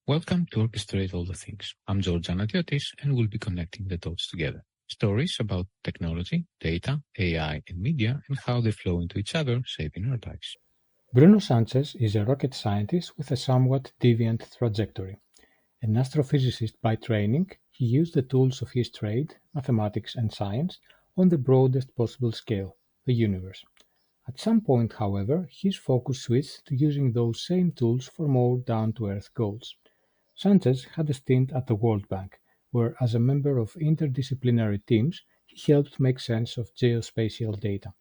Welcome to Orchestrate All the Things. I'm George Anatiotis and we'll be connecting the dots together. Stories about technology, data, AI, and media and how they flow into each other, shaping our lives. Bruno Sánchez is a rocket scientist with a somewhat deviant trajectory. An astrophysicist by training, he used the tools of his trade, mathematics and science, on the broadest possible scale, the universe. At some point, however, his focus switched to using those same tools for more down-to-earth goals. Sánchez had a stint at the World Bank, where as a member of interdisciplinary teams, he helped make sense of geospatial data.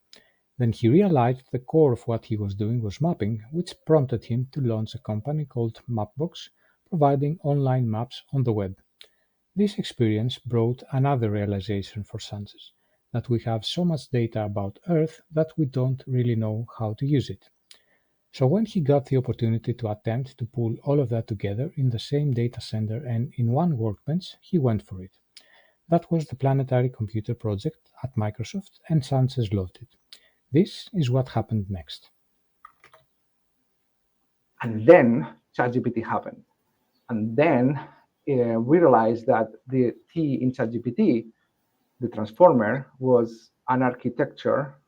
Then he realized the core of what he was doing was mapping, which prompted him to launch a company called Mapbox, providing online maps on the web. This experience brought another realization for Sánchez, that we have so much data about Earth that we don't really know how to use it. So when he got the opportunity to attempt to pull all of that together in the same data center and in one workbench, he went for it. That was the Planetary Computer Project at Microsoft, and Sánchez loved it. This is what happened next. And then ChatGPT happened. And then we realized that the T in ChatGPT, the transformer, was an architecture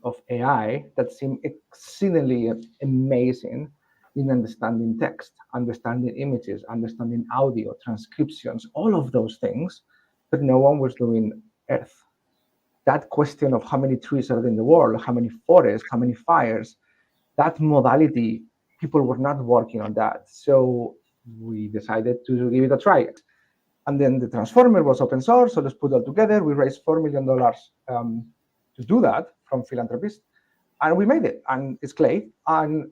of AI that seemed exceedingly amazing in understanding text, understanding images, understanding audio, transcriptions, all of those things, but no one was doing Earth. That question of how many trees are in the world, how many forests, how many fires, that modality, people were not working on that. So we decided to give it a try. And then the transformer was open source, so let's put it all together. We raised $4 million to do that from philanthropists, and we made it. And it's Clay, and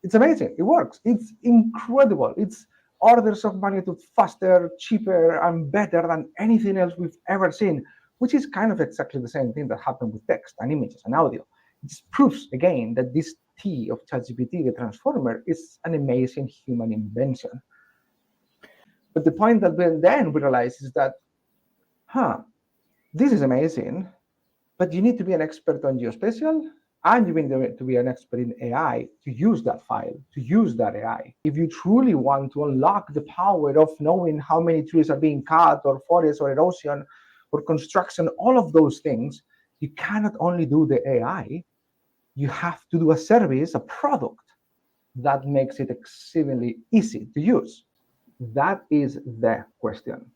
it's amazing. It works. It's incredible. It's orders of magnitude faster, cheaper, and better than anything else we've ever seen, which is kind of exactly the same thing that happened with text and images and audio. It just proves again that this T of ChatGPT, the transformer, is an amazing human invention. But the point that then we realize is that, this is amazing, but you need to be an expert on geospatial, and you need to be an expert in AI to use that file, to use that AI. If you truly want to unlock the power of knowing how many trees are being cut, or forests, or erosion, or construction, all of those things, you cannot only do the AI, you have to do a service, a product that makes it exceedingly easy to use. That is the question.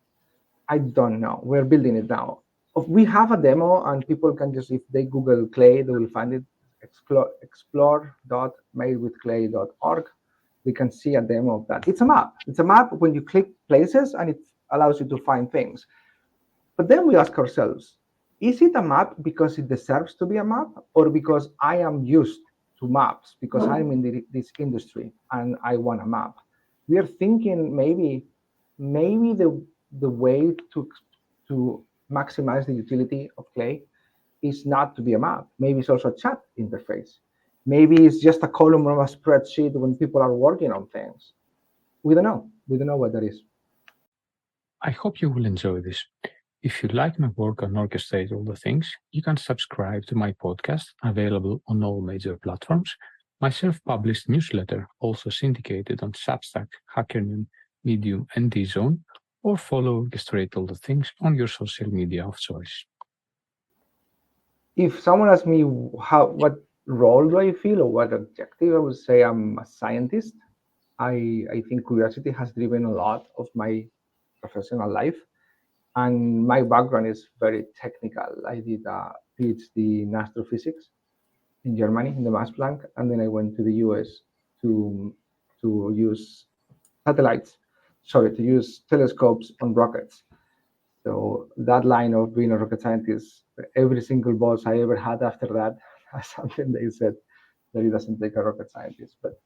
I don't know. We're building it now. We have a demo, and people can just, if they Google Clay, they will find it, explore.madewithclay.org. We can see a demo of that. It's a map. It's a map when you click places, and it allows you to find things. But then we ask ourselves, is it a map because it deserves to be a map, or because I am used to maps, because I'm in this industry and I want a map? We are thinking maybe the way to maximize the utility of Clay is not to be a map. Maybe it's also a chat interface. Maybe it's just a column of a spreadsheet when people are working on things. We don't know. We don't know what that is. I hope you will enjoy this. If you like my work on Orchestrate All the Things, you can subscribe to my podcast, available on all major platforms, my self-published newsletter, also syndicated on Substack, HackerNoon, Medium, and DZone, or follow Orchestrate All the Things on your social media of choice. If someone asks me what role do I feel or what objective, I would say I'm a scientist. I think curiosity has driven a lot of my professional life. And my background is very technical. I did a PhD in astrophysics in Germany, in the Max Planck, and then I went to the US to use telescopes on rockets. So that line of being a rocket scientist, every single boss I ever had after that, something they said that it doesn't take a rocket scientist, but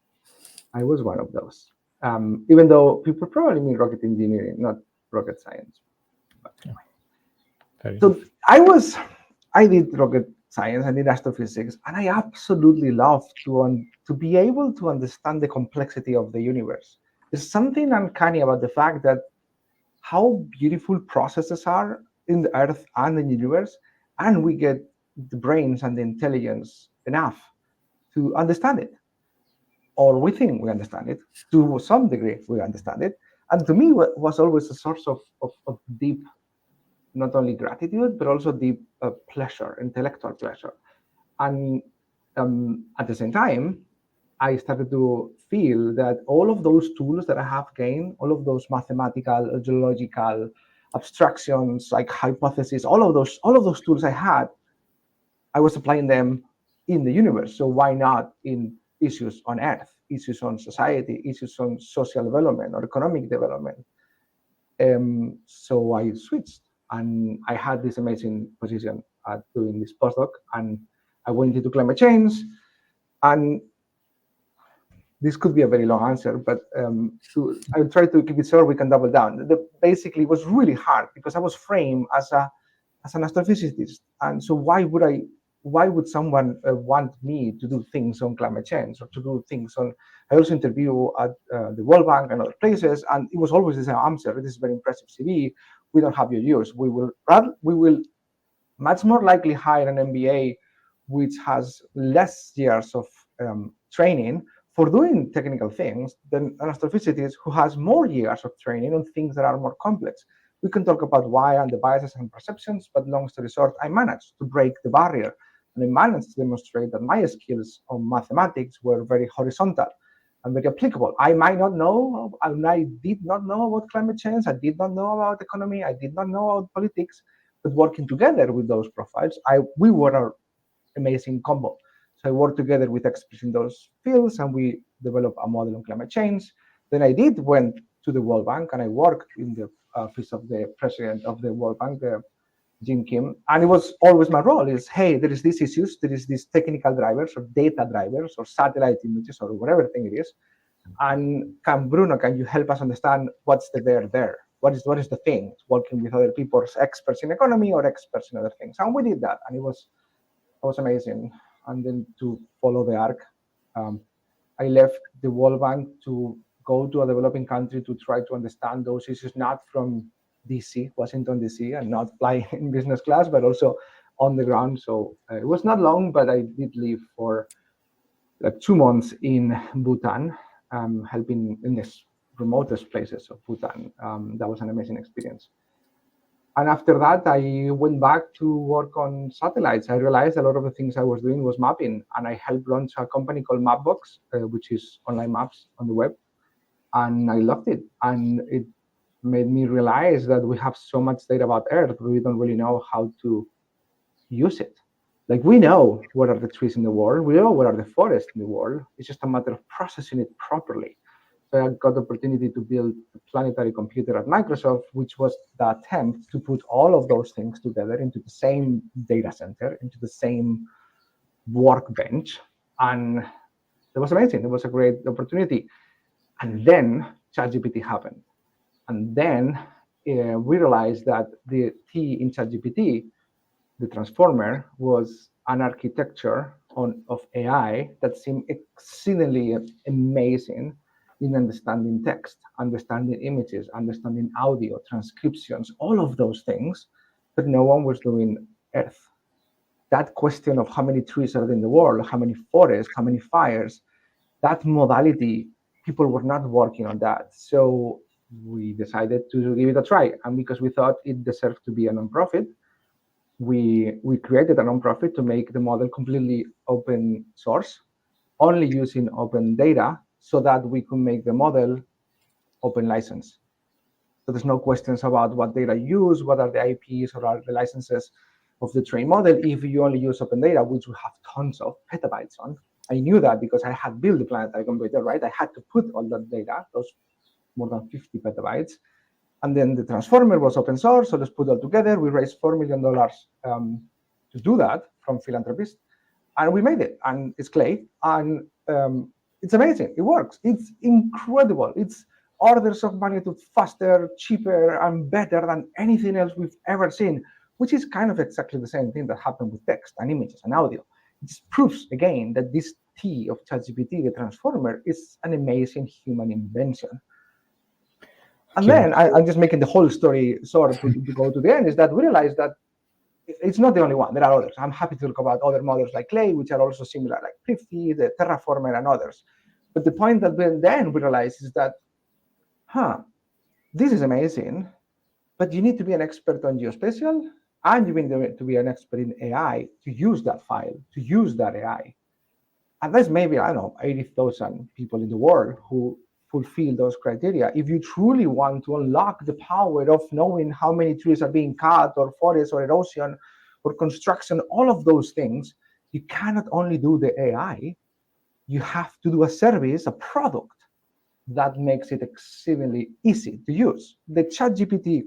I was one of those. Even though people probably mean rocket engineering, not rocket science. So I did rocket science, I did astrophysics, and I absolutely love to be able to understand the complexity of the universe. There's something uncanny about the fact that how beautiful processes are in the Earth and the universe, and we get the brains and the intelligence enough to understand it. or we think we understand it. To some degree, we understand it. And to me, it was always a source of deep, not only gratitude, but also deep pleasure, intellectual pleasure. And at the same time, I started to feel that all of those tools that I have gained, all of those mathematical, geological abstractions, like hypotheses, all of those tools I had, I was applying them in the universe. So why not in issues on Earth, issues on society, issues on social development or economic development? So I switched, and I had this amazing position at doing this postdoc, and I went into climate change. And this could be a very long answer, but I'll try to keep it short. We can double down. Basically, it was really hard because I was framed as an astrophysicist, and so why would someone want me to do things on climate change or to do things on? I also interview at the World Bank and other places, and it was always the same answer. This is very impressive CV. We don't have your use. We will much more likely hire an MBA which has less years of training for doing technical things than an astrophysicist who has more years of training on things that are more complex. We can talk about why and the biases and perceptions, but long story short, I managed to break the barrier, and I managed to demonstrate that my skills on mathematics were very horizontal and very applicable. I might not know, and I did not know about climate change, I did not know about economy, I did not know about politics, but working together with those profiles, we were an amazing combo. So I worked together with experts in those fields, and we developed a model on climate change. Then I went to the World Bank, and I worked in the office of the president of the World Bank, Jim Kim, and it was always my role is, hey, there is these issues, there is these technical drivers or data drivers or satellite images or whatever thing it is, and Bruno, can you help us understand what's there? What is the thing? Working with other people, experts in economy or experts in other things, and we did that, and it was amazing. And then to follow the arc, I left the World Bank to go to a developing country to try to understand those issues, not from DC, Washington DC, and not fly in business class, but also on the ground. So it was not long, but I did leave for like 2 months in Bhutan, helping in the remotest places of Bhutan. That was an amazing experience. And after that, I went back to work on satellites. I realized a lot of the things I was doing was mapping, and I helped launch a company called Mapbox, which is online maps on the web. And I loved it. And it made me realize that we have so much data about Earth, but we don't really know how to use it. Like, we know what are the trees in the world, we know what are the forests in the world. It's just a matter of processing it properly. So I got the opportunity to build a planetary computer at Microsoft, which was the attempt to put all of those things together into the same data center, into the same workbench. And it was amazing. It was a great opportunity. And then ChatGPT happened. And then we realized that the T in ChatGPT, the transformer, was an architecture of AI that seemed exceedingly amazing in understanding text, understanding images, understanding audio, transcriptions, all of those things, but no one was doing Earth. That question of how many trees are in the world, how many forests, how many fires, that modality, people were not working on that. So we decided to give it a try. And because we thought it deserved to be a nonprofit, we created a nonprofit to make the model completely open source, only using open data, so that we could make the model open license. So there's no questions about what data you use, what are the IPs or are the licenses of the trained model if you only use open data, which we have tons of petabytes on. I knew that because I had built the planetary computer, right? I had to put all that data, those more than 50 petabytes. And then the transformer was open source, so let's put it all together. We raised $4 million to do that from philanthropists, and we made it. And it's clay, and it's amazing. It works. It's incredible. It's orders of magnitude faster, cheaper, and better than anything else we've ever seen, which is kind of exactly the same thing that happened with text and images and audio. It just proves again that this T of ChatGPT, the transformer, is an amazing human invention. And then I'm just making the whole story short to go to the end, is that we realized that it's not the only one. There are others. I'm happy to talk about other models like Clay, which are also similar, like Prithvi, the Terraformer, and others. But the point that then we realize is that, this is amazing, but you need to be an expert on geospatial, and you need to be an expert in AI to use that file, to use that AI. And there's maybe, I don't know, 80,000 people in the world who fulfill those criteria. If you truly want to unlock the power of knowing how many trees are being cut, or forests, or erosion, or construction, all of those things, you cannot only do the AI, you have to do a service, a product that makes it exceedingly easy to use. The ChatGPT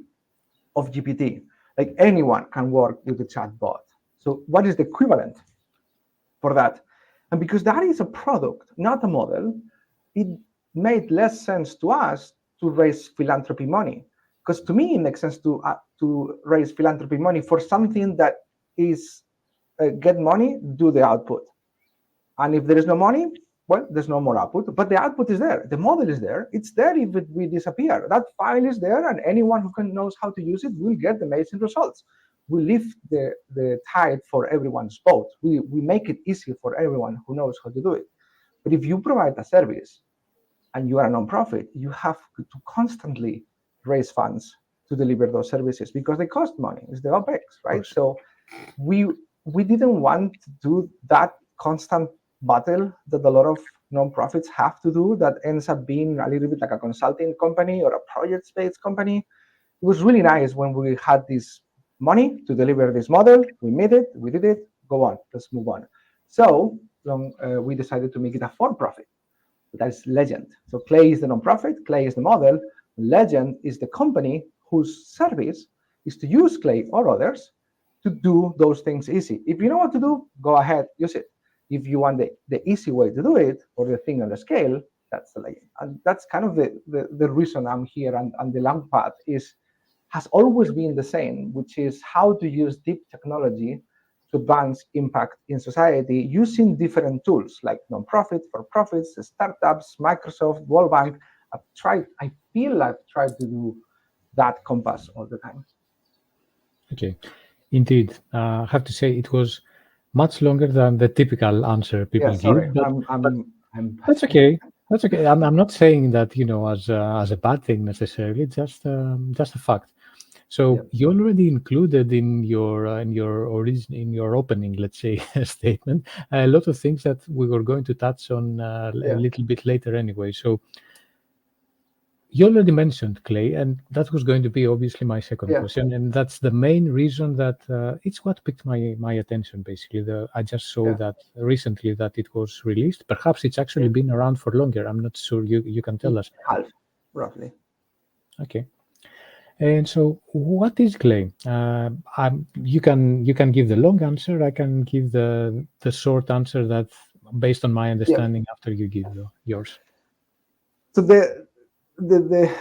of GPT, like anyone can work with the chatbot. So what is the equivalent for that? And because that is a product, not a model, it made less sense to us to raise philanthropy money. Because to me, it makes sense to raise philanthropy money for something that is get money, do the output. And if there is no money, well, there's no more output, but the output is there. The model is there. It's there if we disappear. That file is there, and anyone who knows how to use it will get amazing results. We lift the tide for everyone's boat. We make it easy for everyone who knows how to do it. But if you provide a service and you are a nonprofit, you have to constantly raise funds to deliver those services because they cost money. It's the OPEX, right? So we didn't want to do that constant battle that a lot of nonprofits have to do, that ends up being a little bit like a consulting company or a project-based company. It was really nice when we had this money to deliver this model. We made it, we did it, go on, let's move on. So we decided to make it a for-profit. That's Legend. So Clay is the nonprofit, Clay is the model, Legend is the company whose service is to use Clay or others to do those things easy. If you know what to do, go ahead, use it. If you want the easy way to do it, or the thing on the scale, that's the Legend. And that's kind of the reason I'm here. And the long path has always been the same, which is how to use deep technology to advance impact in society using different tools like nonprofit, for-profits, startups, Microsoft, World Bank. I feel I've tried to do that compass all the time. Okay, indeed. I have to say it was much longer than the typical answer people sorry. give. But that's okay. That's okay. I'm not saying that, as a bad thing necessarily. Just a fact. So you already included in your opening, let's say, statement, a lot of things that we were going to touch on a little bit later anyway. So you already mentioned Clay, and that was going to be obviously my second question, and that's the main reason that it's what picked my attention. Basically, I just saw that recently that it was released. Perhaps it's actually been around for longer. I'm not sure. You can tell us. Half, roughly. Okay. And so, what is Clay? You can give the long answer. I can give the short answer that, based on my understanding, after you give yours. So the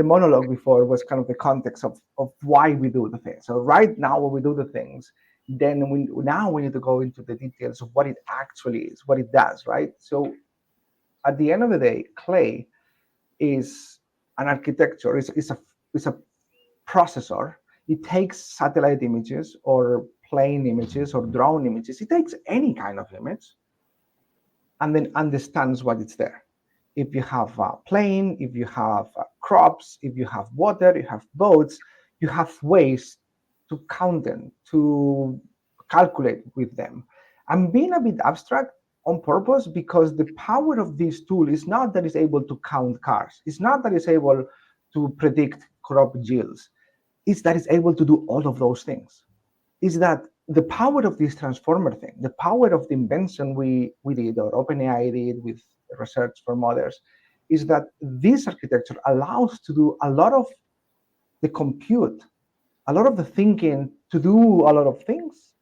monologue before was kind of the context of why we do the things. So right now, when we do the things, then we need to go into the details of what it actually is, what it does, right? So at the end of the day, Clay is an architecture. It's a processor. It takes satellite images or plane images or drone images. It takes any kind of image and then understands what it's there. If you have a plane, if you have crops, if you have water, you have boats, you have ways to count them, to calculate with them. I'm being a bit abstract on purpose because the power of this tool is not that it's able to count cars. It's not that it's able to predict crop yields. It's that it's able to do all of those things. Is that the power of this transformer thing, the power of the invention we did, or OpenAI did with research from others, is that this architecture allows to do a lot of the compute, a lot of the thinking, to do a lot of things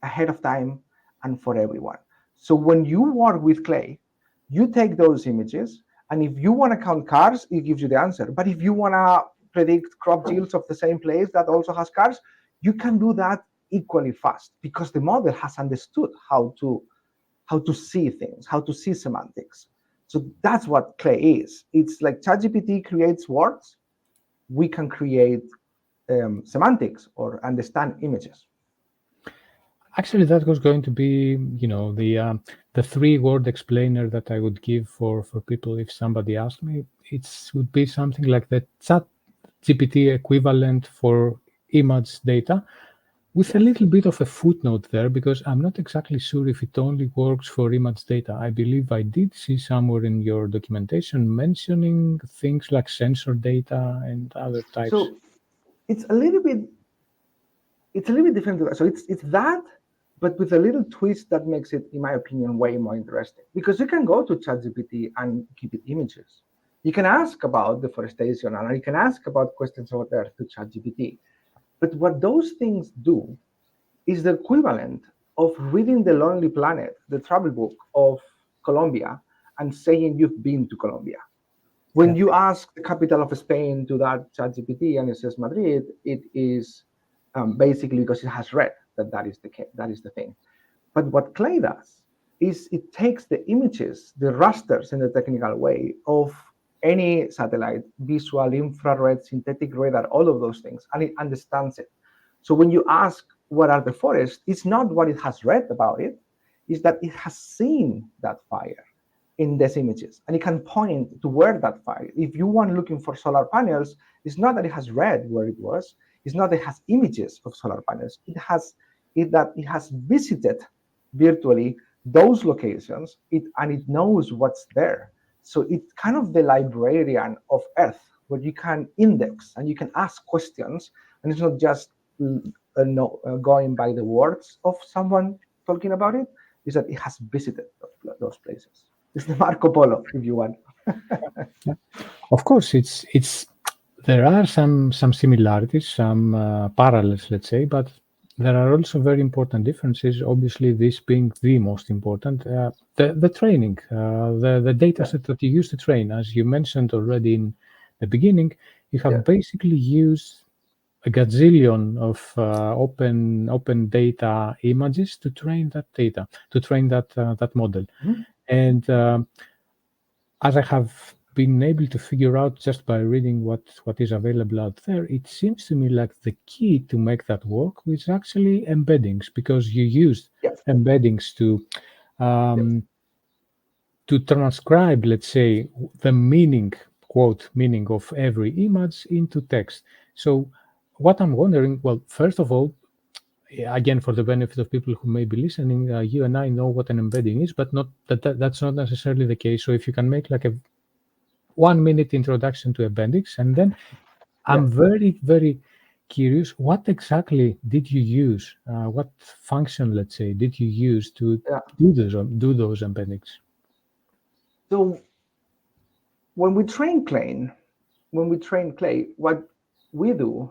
ahead of time and for everyone. So when you work with Clay, you take those images, and if you want to count cars, it gives you the answer. But if you want to predict crop yields of the same place that also has cars, you can do that equally fast because the model has understood how to see things, how to see semantics. So that's what Clay is. It's like ChatGPT creates words. We can create semantics or understand images. Actually, that was going to be, the 3-word explainer that I would give for people if somebody asked me. It would be something like the ChatGPT equivalent for image data, with a little bit of a footnote there, because I'm not exactly sure if it only works for image data. I believe I did see somewhere in your documentation mentioning things like sensor data and other types. So it's a little bit different. So it's that, but with a little twist that makes it, in my opinion, way more interesting. Because you can go to ChatGPT and give it images. You can ask about deforestation, and you can ask about questions about Earth to ChatGPT. But what those things do is the equivalent of reading The Lonely Planet, the travel book of Colombia, and saying you've been to Colombia. When you ask the capital of Spain to that ChatGPT and it says Madrid, it is basically because it has read that is the thing. But what Clay does is it takes the images, the rasters in the technical way of any satellite, visual, infrared, synthetic radar, all of those things, and it understands it. So when you ask what are the forests, it's not what it has read about it, it's that it has seen that fire in these images, and it can point to where that fire. If you want looking for solar panels, it's not that it has read where it was, it's not that it has images of solar panels, it has visited virtually those locations, and it knows what's there. So it's kind of the librarian of Earth, where you can index and you can ask questions, and it's not just going by the words of someone talking about it. Is that it has visited those places. It's the Marco Polo, if you want. Of course, there are some similarities, some parallels, let's say, but there are also very important differences. Obviously, this being the most important, the training, the data set that you use to train. As you mentioned already in the beginning, you have basically used a gazillion of open data images to train that data, to train that model. And as I have been able to figure out just by reading what is available out there, it seems to me like the key to make that work is actually embeddings, because you used embeddings to transcribe, let's say, the meaning, quote, meaning of every image into text. So what I'm wondering, well, first of all, again, for the benefit of people who may be listening, you and I know what an embedding is, but not that's not necessarily the case. So if you can make like a 1-minute introduction to embeddings, and then I'm very, very curious, what exactly did you use? What function, let's say, did you use to do those embeddings? So when we train Clay, what we do,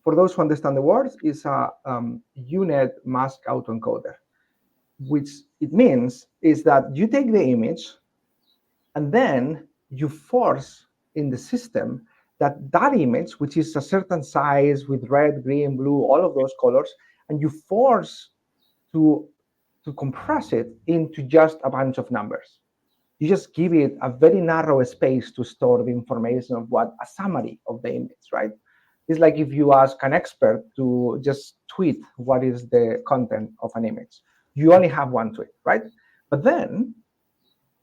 for those who understand the words, is a UNet mask autoencoder, which it means is that you take the image and then you force in the system that image, which is a certain size with red, green, blue, all of those colors, and you force to compress it into just a bunch of numbers. You just give it a very narrow space to store the information of what a summary of the image, right? It's like if you ask an expert to just tweet what is the content of an image. You only have one tweet, right? But then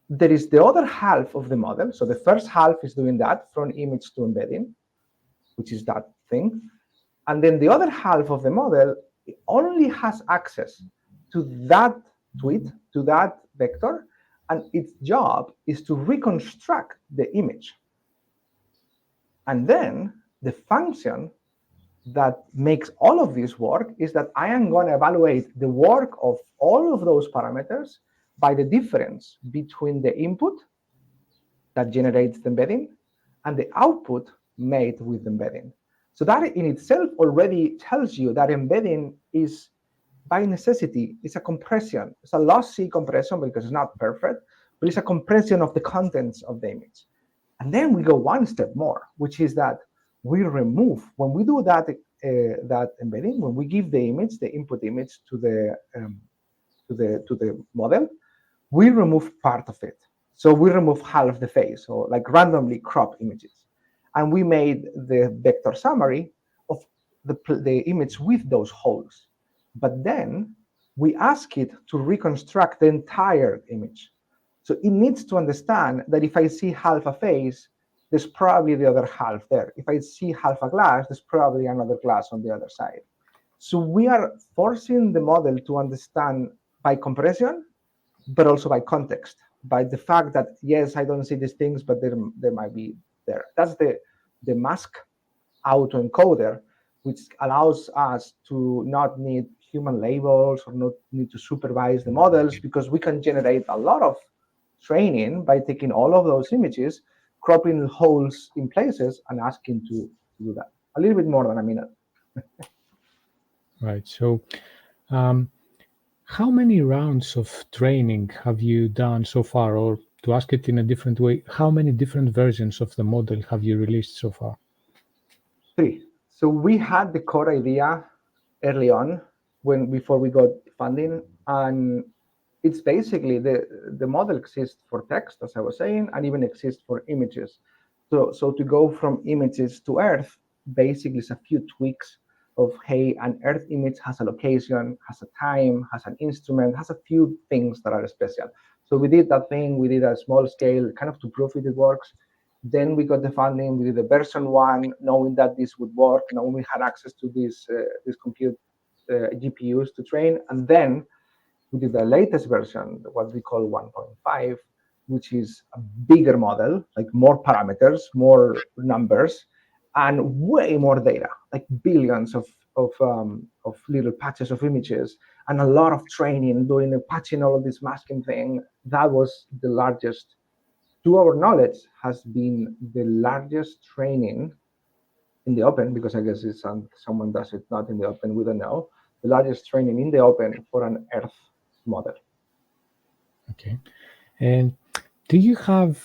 there is the other half of the model. So the first half is doing that from image to embedding, which is that thing. And then the other half of the model only has access to that tweet, to that vector, and its job is to reconstruct the image. And then the function that makes all of this work is that I am going to evaluate the work of all of those parameters by the difference between the input that generates the embedding and the output made with the embedding. So that in itself already tells you that embedding is, by necessity, it's a compression. It's a lossy compression because it's not perfect, but it's a compression of the contents of the image. And then we go one step more, which is that we remove, when we do that embedding, when we give the image, the input image to the model, we remove part of it. So we remove half of the face, or like randomly crop images. And we made the vector summary of the image with those holes. But then we ask it to reconstruct the entire image. So it needs to understand that if I see half a face, there's probably the other half there. If I see half a glass, there's probably another glass on the other side. So we are forcing the model to understand by comparison, but also by context, by the fact that, yes, I don't see these things, but they might be there. That's the mask autoencoder, which allows us to not need human labels or not need to supervise the models, because we can generate a lot of training by taking all of those images, cropping holes in places, and asking to do that. A little bit more than a minute. Right. So, how many rounds of training have you done so far? Or to ask it in a different way, how many different versions of the model have you released so far? 3. So we had the core idea early on before we got funding, and it's basically the model exists for text, as I was saying, and even exists for images. So to go from images to Earth, basically is a few tweaks of, hey, an Earth image has a location, has a time, has an instrument, has a few things that are special. So we did that thing, we did a small scale, kind of to prove it works. Then we got the funding, we did the version 1, knowing that this would work, knowing we had access to this compute GPUs to train, and then we did the latest version, what we call 1.5, which is a bigger model, like more parameters, more numbers, and way more data, like billions of little patches of images, and a lot of training, doing the patching, all of this masking thing. That was the largest, to our knowledge, has been the largest training in the open, because I guess it's someone does it not in the open, we don't know. The largest training in the open for an Earth model. Okay. And do you have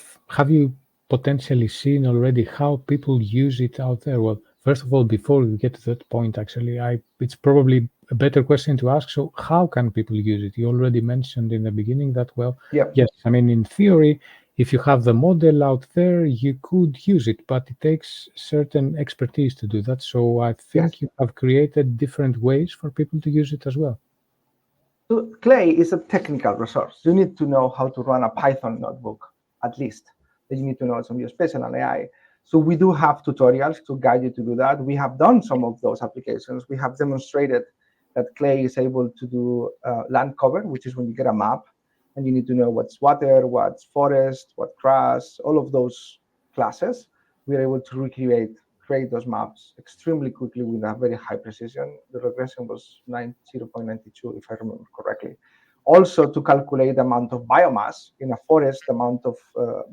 you potentially seen already how people use it out there? Well, first of all, before we get to that point, actually, it's probably a better question to ask. So how can people use it? You already mentioned in the beginning that, well, Yep. yes, I mean, in theory, if you have the model out there, you could use it, but it takes certain expertise to do that. So I think Yes. you have created different ways for people to use it as well. So Clay is a technical resource. You need to know how to run a Python notebook, at least. You need to know some Geospatial and AI. So we do have tutorials to guide you to do that. We have done some of those applications. We have demonstrated that Clay is able to do land cover, which is when you get a map and you need to know what's water, what's forest, what grass, all of those classes. We are able to create those maps extremely quickly with a very high precision. The regression was 0.92, if I remember correctly. Also, to calculate the amount of biomass in a forest, the amount of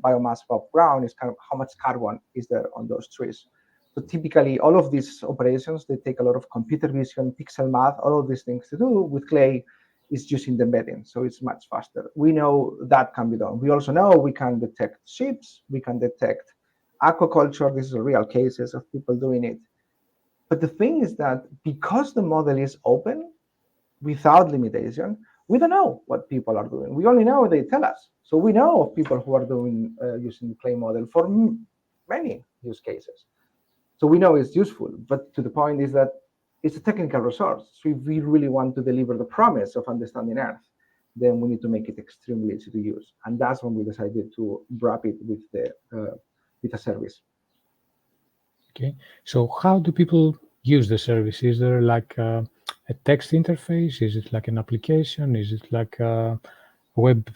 biomass above ground is kind of how much carbon is there on those trees. So typically, all of these operations, they take a lot of computer vision, pixel math, all of these things to do. With Clay, is using the embedding, so it's much faster. We know that can be done. We also know we can detect ships, we can detect aquaculture. These are real cases of people doing it. But the thing is that because the model is open, without limitation, we don't know what people are doing. We only know they tell us. So we know of people who are doing using the Clay model for many use cases. So we know it's useful, but to the point is that it's a technical resource. So if we really want to deliver the promise of understanding Earth, then we need to make it extremely easy to use. And that's when we decided to wrap it with a service. Okay, so how do people use the service? Is there like a text interface? Is it like an application? Is it like a web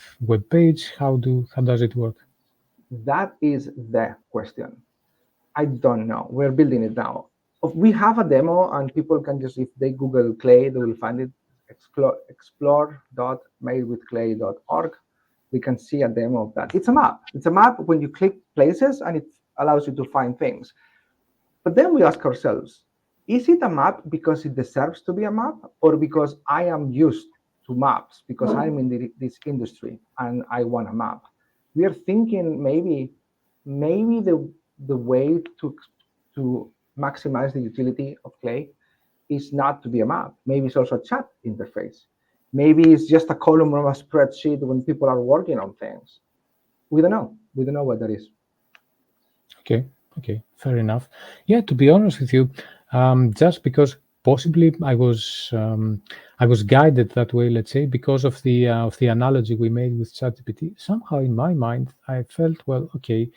page? How does it work? That is the question. I don't know. We're building it now. We have a demo, and people can just, if they Google Clay, they will find it. Explore.madewithclay.org. We can see a demo of that. It's a map. It's a map when you click places, and it allows you to find things. But then we ask ourselves, is it a map because it deserves to be a map, or because I am used to maps, because I'm in this industry and I want a map? We are thinking maybe the way to maximize the utility of Clay is not to be a map. Maybe it's also a chat interface. Maybe it's just a column of a spreadsheet when people are working on things. We don't know. We don't know what that is. Okay, fair enough. Yeah, to be honest with you, just because possibly I was guided that way, let's say, because of the analogy we made with ChatGPT. Somehow in my mind, I felt, well, okay,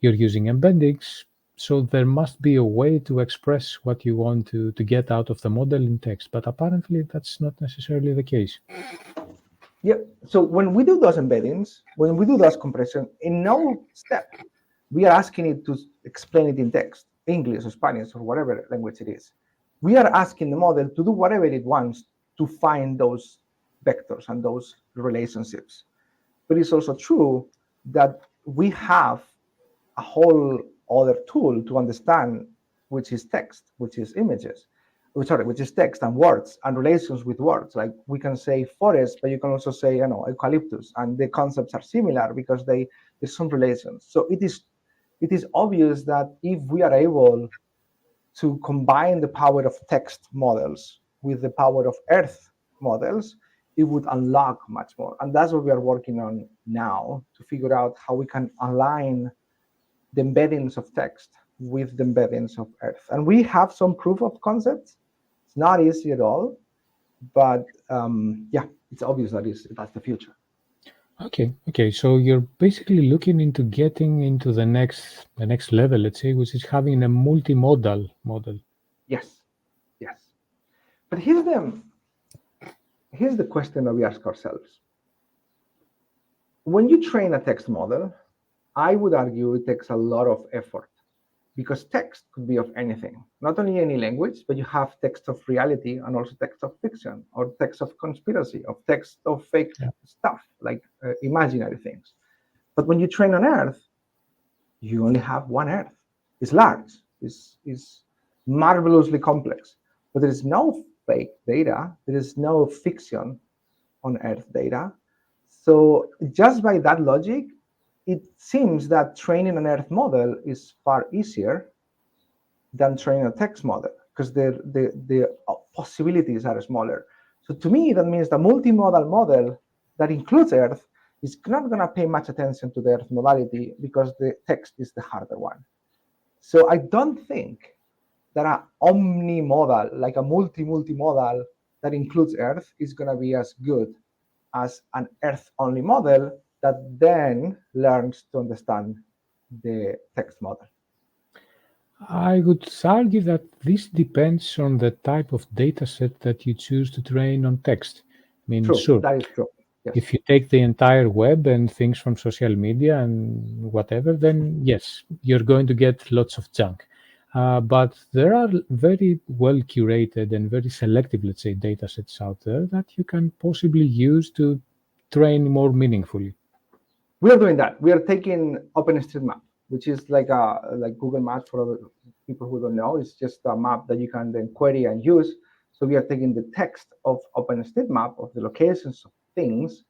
you're using embeddings, so there must be a way to express what you want to get out of the model in text. But apparently, that's not necessarily the case. Yeah. So when we do those embeddings, when we do those compression, in no step, we are asking it to explain it in text, English or Spanish or whatever language it is. We are asking the model to do whatever it wants to find those vectors and those relationships. But it's also true that we have a whole other tool to understand, which is text, which is images, which is text and words and relations with words. Like we can say forest, but you can also say, eucalyptus, and the concepts are similar because there's some relations. So it is obvious that if we are able to combine the power of text models with the power of Earth models, it would unlock much more. And that's what we are working on now, to figure out how we can align the embeddings of text with the embeddings of Earth. And we have some proof of concepts. It's not easy at all, but yeah, it's obvious that that's the future. Okay. So you're basically looking into getting into the next level, let's say, which is having a multimodal model. Yes. But here's the question that we ask ourselves. When you train a text model, I would argue it takes a lot of effort, because text could be of anything, not only any language, but you have text of reality and also text of fiction, or text of conspiracy, or text of fake stuff, like imaginary things. But when you train on Earth, you only have one Earth. It's large, it's marvelously complex, but there is no fake data, there is no fiction on Earth data. So just by that logic, it seems that training an Earth model is far easier than training a text model, because the possibilities are smaller. So to me, that means the multimodal model that includes Earth is not going to pay much attention to the Earth modality, because the text is the harder one. So I don't think that an omni-modal, like a multimodal that includes Earth, is going to be as good as an Earth-only model that then learns to understand the text model. I would argue that this depends on the type of data set that you choose to train on text. I mean, True, sure, that is true. Yes. if you take the entire web and things from social media and whatever, then yes, you're going to get lots of junk. But there are very well curated and very selective, let's say, data sets out there that you can possibly use to train more meaningfully. We are doing that. We are taking OpenStreetMap, which is like Google Maps for other people who don't know. It's just a map that you can then query and use. So we are taking the text of OpenStreetMap, of the locations of things,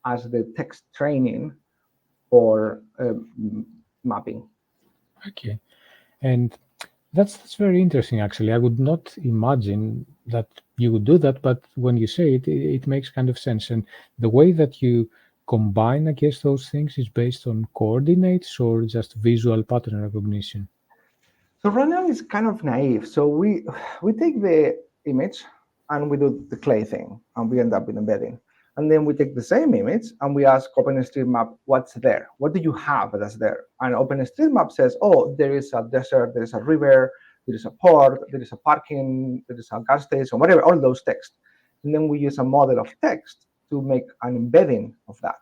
as the text training for mapping. Okay. And that's very interesting, actually. I would not imagine that you would do that, but when you say it, it makes kind of sense. And the way that you combine, I guess, those things is based on coordinates or just visual pattern recognition. So right now it's kind of naive. So we take the image and we do the clay thing, and we end up with embedding. And then we take the same image and we ask OpenStreetMap, what's there? What do you have that's there? And OpenStreetMap says, oh, there is a desert, there is a river, there is a port, there is a parking, there is a gas station, whatever, all those text. And then we use a model of text to make an embedding of that.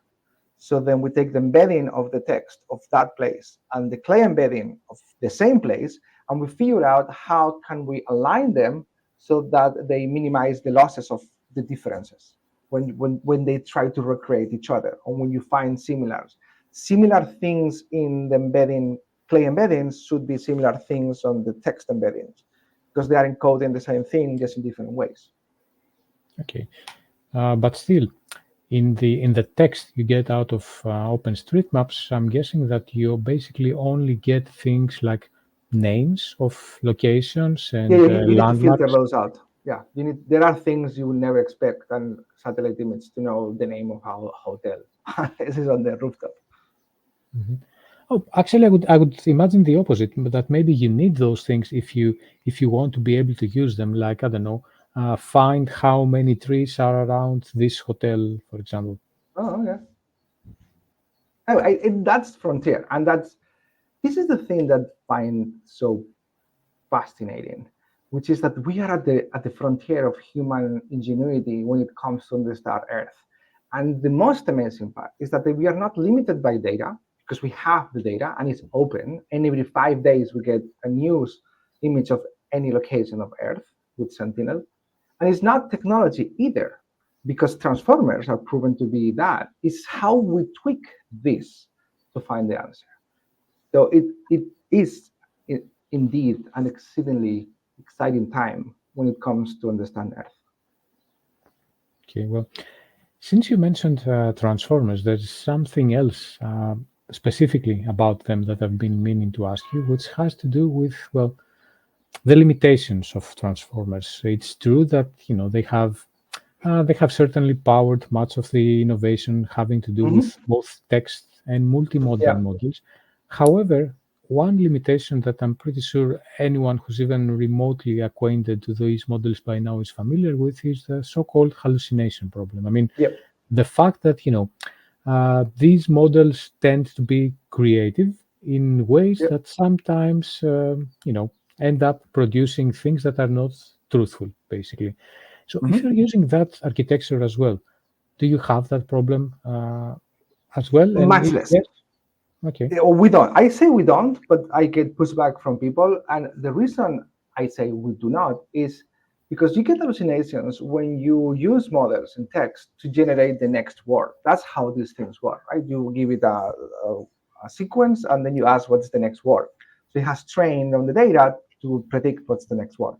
So then we take the embedding of the text of that place and the clay embedding of the same place, and we figure out how can we align them so that they minimize the losses of the differences when they try to recreate each other, or when you find similar things in the clay embeddings should be similar things on the text embeddings, because they are encoding the same thing just in different ways. Okay, but still, in the text you get out of OpenStreetMaps, I'm guessing that you basically only get things like names of locations and you need to filter landmarks. those out. Yeah, there are things you will never expect on satellite image to know the name of our hotel. This is on the rooftop. Oh, actually, I would imagine the opposite, but that maybe you need those things if you want to be able to use them. Like, I don't know, find how many trees are around this hotel, for example. Oh, yeah. That's frontier, and this is the thing that I find so fascinating, which is that we are at the frontier of human ingenuity when it comes to understand Earth. And the most amazing part is that we are not limited by data because we have the data and it's open. And every 5 days we get a new image of any location of Earth with Sentinel. And it's not technology either, because transformers are proven to be that. It's how we tweak this to find the answer. So it is indeed an exceedingly exciting time when it comes to understand Earth. Okay, well, since you mentioned transformers, there's something else specifically about them that I've been meaning to ask you, which has to do with, well, the limitations of transformers. It's true that they have certainly powered much of the innovation having to do Mhm. with both text and multimodal Yeah. models. However, one limitation that I'm pretty sure anyone who's even remotely acquainted to these models by now is familiar with is the so-called hallucination problem. I mean, Yep. the fact that these models tend to be creative in ways Yep. that sometimes end up producing things that are not truthful, basically. So if you're Mhm. using that architecture as well, do you have that problem as well? And Much if less. yes, okay. Or we don't. I say we don't, but I get pushback from people. And the reason I say we do not is because you get hallucinations when you use models and text to generate the next word. That's how these things work, right? You give it a sequence and then you ask what's the next word. So it has trained on the data to predict what's the next word.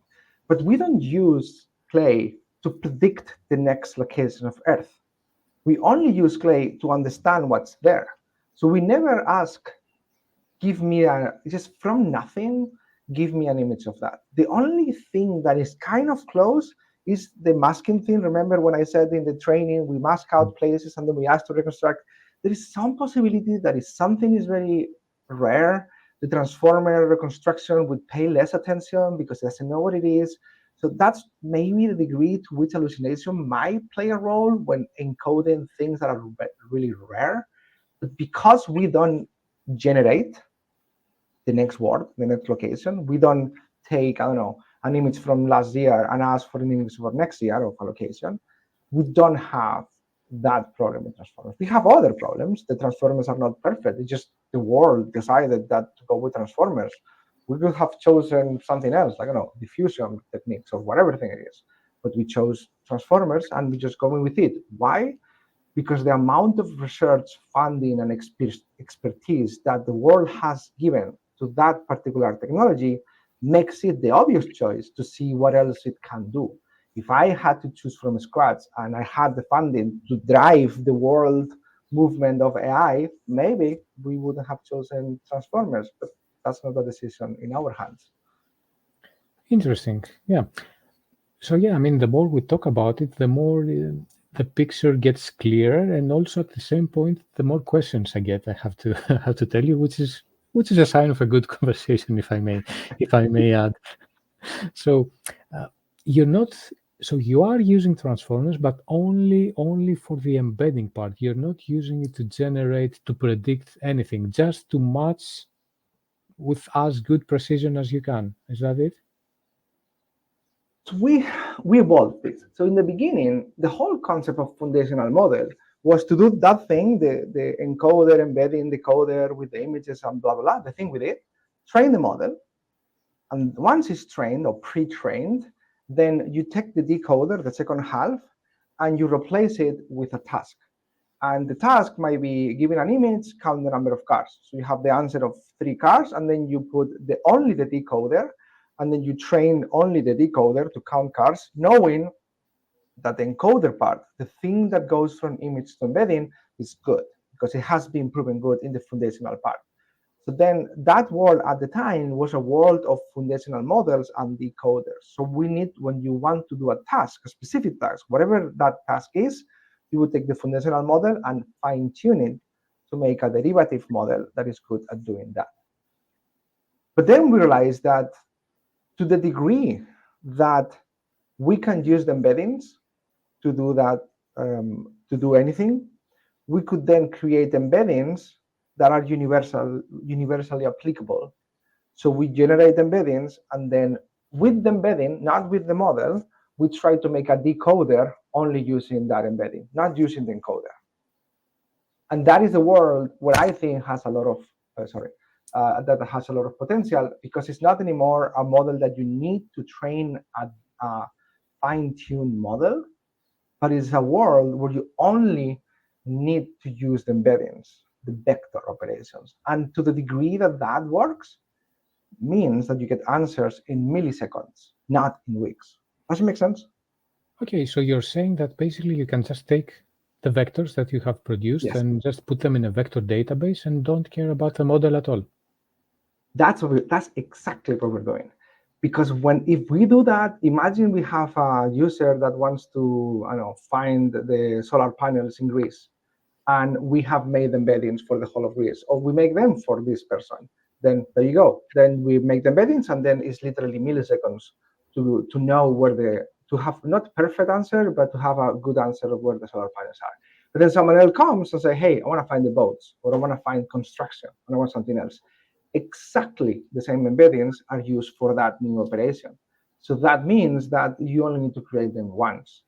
But we don't use Clay to predict the next location of Earth. We only use Clay to understand what's there. So we never ask, give me just from nothing, give me an image of that. The only thing that is kind of close is the masking thing. Remember when I said in the training, we mask out places and then we ask to reconstruct? There is some possibility that is something is very rare. The transformer reconstruction would pay less attention because it doesn't know what it is. So that's maybe the degree to which hallucination might play a role when encoding things that are really rare. But because we don't generate the next word, the next location, we don't take, I don't know, an image from last year and ask for an image for next year of a location. We don't have that problem with transformers. We have other problems. The transformers are not perfect. It's just the world decided that to go with transformers. We could have chosen something else, like, I don't know, diffusion techniques or whatever thing it is. But we chose transformers and we just going with it. Why? Because the amount of research funding and expertise that the world has given to that particular technology makes it the obvious choice to see what else it can do. If I had to choose from scratch and I had the funding to drive the world movement of AI, maybe we wouldn't have chosen transformers, but that's not a decision in our hands. Interesting. Yeah. So yeah, I mean, the more we talk about it, the more the picture gets clearer, and also at the same point, the more questions I get. I have to have to tell you, which is a sign of a good conversation, if I may add. So uh, you're not. So you are using transformers, but only for the embedding part. You're not using it to generate, to predict anything, just to match with as good precision as you can. Is that it? So we evolved this. So in the beginning, the whole concept of foundational model was to do that thing, the encoder embedding the coder with the images and blah blah blah. The thing we did, train the model, and once it's trained or pre-trained, then you take the decoder, the second half, and you replace it with a task. And the task might be given an image, count the number of cars. So you have the answer of 3 cars, and then you put only the decoder, and then you train only the decoder to count cars, knowing that the encoder part, the thing that goes from image to embedding, is good because it has been proven good in the foundational part. So then that world at the time was a world of foundational models and decoders. So we need, when you want to do a task, a specific task, whatever that task is, you would take the foundational model and fine tune it to make a derivative model that is good at doing that. But then we realized that to the degree that we can use the embeddings to do that, to do anything, we could then create embeddings that are universally applicable. So we generate embeddings, and then with the embedding, not with the model, we try to make a decoder only using that embedding, not using the encoder. And that is the world where I think has a lot of, that has a lot of potential, because it's not anymore a model that you need to train a fine-tuned model, but it's a world where you only need to use the embeddings, the vector operations. And to the degree that that works, means that you get answers in milliseconds, not in weeks. Does it make sense? Okay, so you're saying that basically you can just take the vectors that you have produced and just put them in a vector database and don't care about the model at all. That's exactly what we're doing. Because if we do that, imagine we have a user that wants to, find the solar panels in Greece, and we have made embeddings for the whole of Greece, or we make them for this person. Then there you go. Then we make the embeddings, and then it's literally milliseconds to know to have not perfect answer, but to have a good answer of where the solar panels are. But then someone else comes and say, hey, I want to find the boats, or I want to find construction, or I want something else. Exactly the same embeddings are used for that new operation. So that means that you only need to create them once.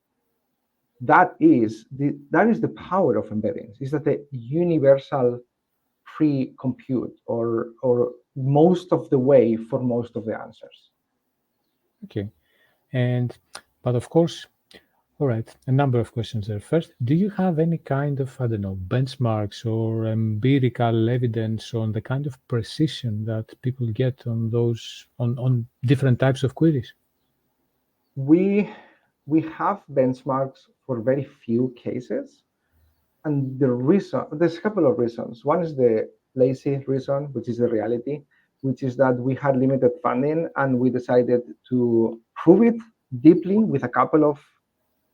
That is the power of embeddings, is that the universal free compute or most of the way for most of the answers. Okay. But of course, all right, a number of questions there. First, do you have any kind of, benchmarks or empirical evidence on the kind of precision that people get on those, on different types of queries? We have benchmarks for very few cases. And there's a couple of reasons. One is the lazy reason, which is the reality, which is that we had limited funding and we decided to prove it deeply with a couple of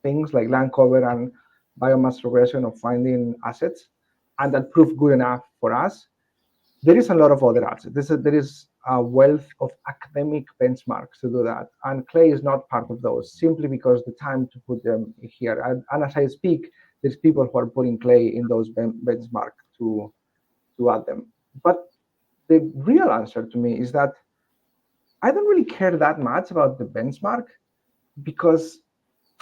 things like land cover and biomass regression of finding assets, and that proved good enough for us. There is a lot of other assets. There is a wealth of academic benchmarks to do that, and Clay is not part of those, simply because the time to put them here. And as I speak, there's people who are putting Clay in those benchmarks to add them. But the real answer to me is that I don't really care that much about the benchmark, because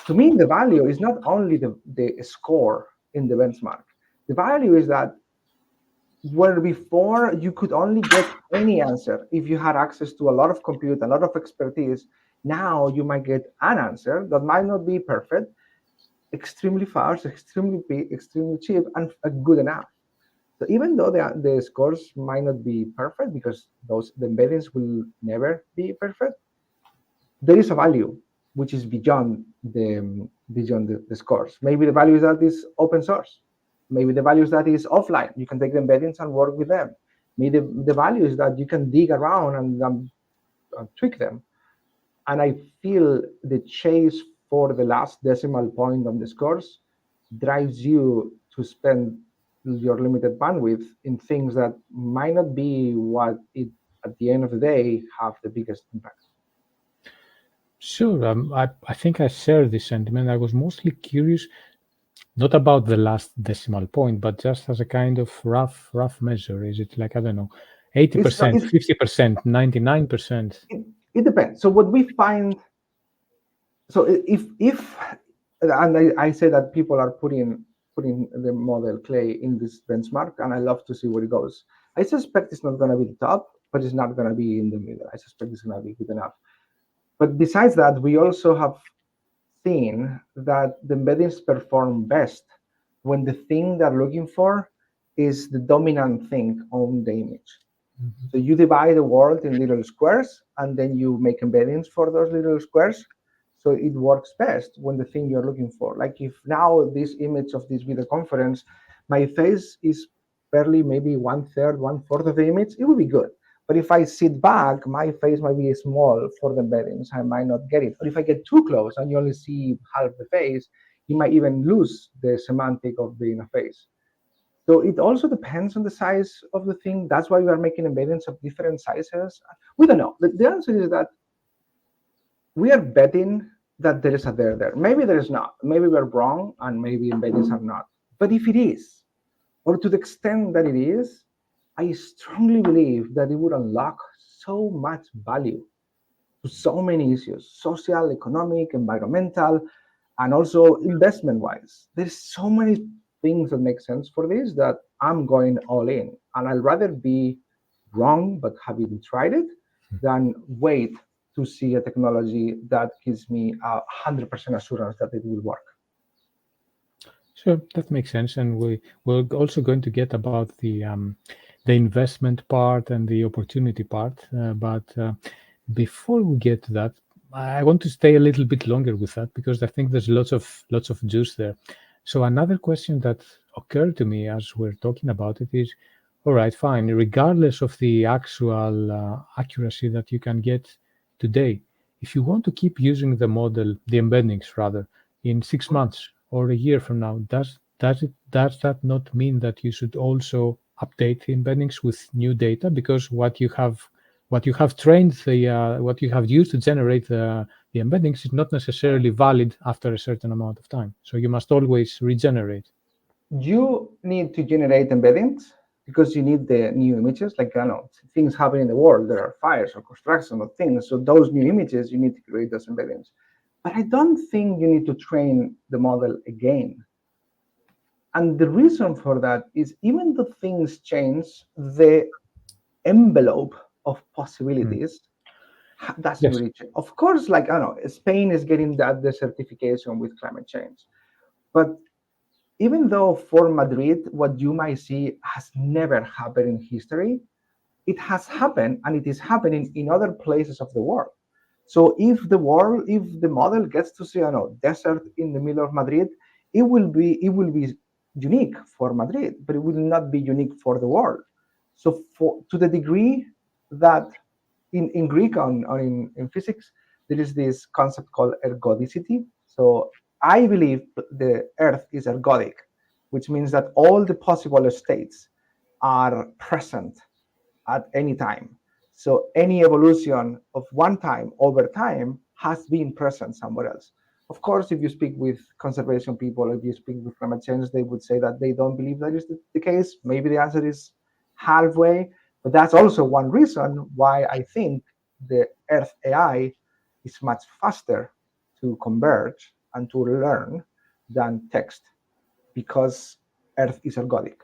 to me, the value is not only the score in the benchmark. The value is that where before you could only get any answer if you had access to a lot of compute, a lot of expertise, now you might get an answer that might not be perfect, extremely fast, extremely cheap, and good enough. So even though the scores might not be perfect, because the embeddings will never be perfect, there is a value which is beyond the scores. Maybe the value is that is open source. Maybe the value is that is offline. You can take the embeddings and work with them. Maybe the value is that you can dig around and tweak them. And I feel the chase for the last decimal point on the scores drives you to spend your limited bandwidth in things that might not be what it, at the end of the day, have the biggest impact. Sure. I think I share this sentiment. I was mostly curious, not about the last decimal point, but just as a kind of rough measure. Is it like, I don't know, 80%, 50%, 99%? It depends. So what we find, so if and I say that people are putting the model Clay in this benchmark, and I love to see where it goes. I suspect it's not going to be the top, but it's not going to be in the middle. I suspect it's going to be good enough. But besides that, we also have seen that the embeddings perform best when the thing they're looking for is the dominant thing on the image. Mm-hmm. So you divide the world in little squares, and then you make embeddings for those little squares. So it works best when the thing you're looking for. Like if now this image of this video conference, my face is barely maybe 1/3, 1/4 of the image, it would be good. But if I sit back, my face might be small for the embeddings. I might not get it. Or if I get too close and you only see half the face, you might even lose the semantic of being a face. So it also depends on the size of the thing. That's why we are making embeddings of different sizes. We don't know. The answer is that we are betting that there is a there. Maybe there is not. Maybe we're wrong, and maybe embeddings are not. But if it is, or to the extent that it is, I strongly believe that it would unlock so much value to so many issues: social, economic, environmental, and also investment-wise. There's so many things that make sense for this that I'm going all in. And I'd rather be wrong, but having tried it, than wait to see a technology that gives me 100% assurance that it will work. Sure, that makes sense. And we're also going to get about the investment part and the opportunity part. But before we get to that, I want to stay a little bit longer with that because I think there's lots of juice there. So another question that occurred to me as we're talking about it is, all right, fine, regardless of the actual accuracy that you can get today, if you want to keep using the model, the embeddings rather, in 6 months or a year from now, does that not mean that you should also update the embeddings with new data because what you have trained what you have used to generate the embeddings is not necessarily valid after a certain amount of time. So you must always regenerate. You need to generate embeddings because you need the new images. Like, I know things happen in the world, there are fires or construction of things. So those new images, you need to create those embeddings. But I don't think you need to train the model again. And the reason for that is even though things change, the envelope of possibilities doesn't Yes. really change. Of course, like, I don't know, Spain is getting that desertification with climate change. But even though for Madrid, what you might see has never happened in history, it has happened and it is happening in other places of the world. So if the model gets to see, desert in the middle of Madrid, it will be unique for Madrid, but it will not be unique for the world. So to the degree that in Greek or in physics, there is this concept called ergodicity. So I believe the Earth is ergodic, which means that all the possible states are present at any time. So any evolution of one time over time has been present somewhere else. Of course, if you speak with conservation people, if you speak with climate change, they would say that they don't believe that is the case. Maybe the answer is halfway, but that's also one reason why I think the Earth AI is much faster to converge and to learn than text, because Earth is ergodic.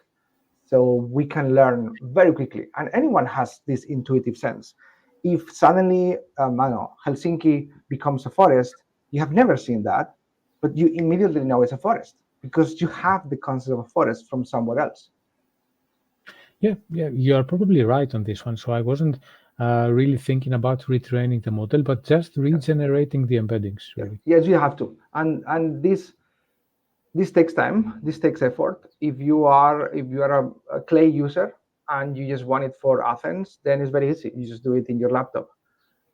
So we can learn very quickly, and anyone has this intuitive sense. If suddenly, I don't know, Helsinki becomes a forest, you have never seen that, but you immediately know it's a forest because you have the concept of a forest from somewhere else. Yeah, you are probably right on this one. So I wasn't really thinking about retraining the model, but just regenerating the embeddings, really. Yes, you have to, and this takes time, this takes effort. If you are a clay user and you just want it for Athens, then it's very easy, you just do it in your laptop.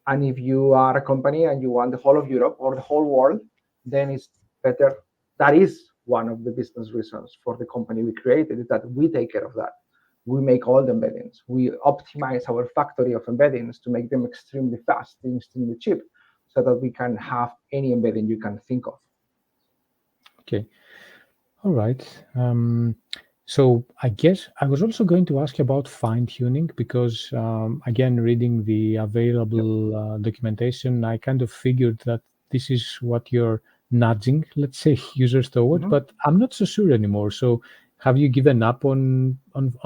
And if you are a company and you want the whole of Europe or the whole world, then it's better. That is one of the business reasons for the company we created, is that we take care of that. We make all the embeddings. We optimize our factory of embeddings to make them extremely fast, extremely cheap, so that we can have any embedding you can think of. Okay. All right. So I guess I was also going to ask you about fine tuning because, again, reading the available documentation, I kind of figured that this is what you're nudging, let's say, users toward, Mhm. but I'm not so sure anymore. So have you given up on